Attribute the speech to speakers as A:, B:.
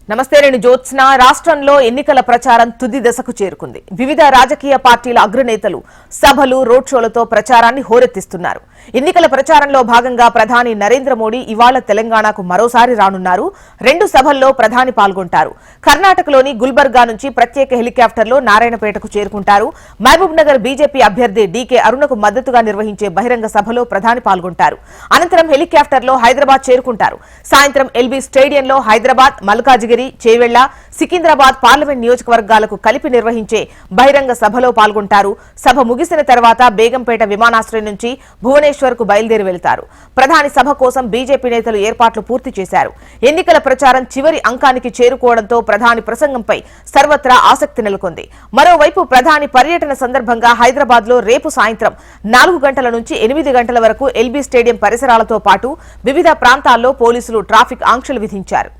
A: నమస్తే నేను జ్యోత్స్న. రాష్ట్రంలో ఎన్నికల ప్రచారం తుది దశకు చేరుకుంది. వివిధ రాజకీయ పార్టీల అగ్రనేతలు సభలు, రోడ్ షోలతో ప్రచారాన్ని హోరెత్తిస్తున్నారు. ఎన్నికల ప్రచారంలో భాగంగా ప్రధాని నరేంద్ర మోడీ ఇవాళ తెలంగాణకు మరోసారి రానున్నారు. 2 సభల్లో ప్రధాని పాల్గొంటారు. కర్ణాటకలోని గుల్బర్గా నుంచి ప్రత్యేక హెలికాప్టర్లో నారాయణపేటకు చేరుకుంటారు. మహబూబ్ నగర్ బీజేపీ అభ్యర్థి డీకే అరుణకు మద్దతుగా నిర్వహించే బహిరంగ సభలో ప్రధాని పాల్గొంటారు. అనంతరం హెలికాప్టర్లో హైదరాబాద్ చేరుకుంటారు. సాయంత్రం ఎల్బీ స్టేడియంలో హైదరాబాద్, మల్కాజిగిరి, చేవెళ్ల, సికింద్రాబాద్ పార్లమెంట్ నియోజకవర్గాలకు కలిపి నిర్వహించే బహిరంగ సభలో పాల్గొంటారు. సభ ముగిసిన తర్వాత బేగంపేట విమానాశ్రయం నుంచి భువనేశ్వర్ కు బయలుదేరి వెళతారు. ప్రధాని సభ కోసం బీజేపీ నేతలు ఏర్పాట్లు పూర్తి చేశారు. ఎన్నికల ప్రచారం చివరి అంకానికి చేరుకోవడంతో ప్రధాని ప్రసంగంపై సర్వత్రా ఆసక్తి నెలకొంది. మరోవైపు ప్రధాని పర్యటన సందర్భంగా హైదరాబాద్ లో రేపు సాయంత్రం 4 గంటల నుంచి 8 గంటల వరకు ఎల్బీ స్టేడియం పరిసరాలతో పాటు వివిధ ప్రాంతాల్లో పోలీసులు ట్రాఫిక్ ఆంక్షలు విధించారు.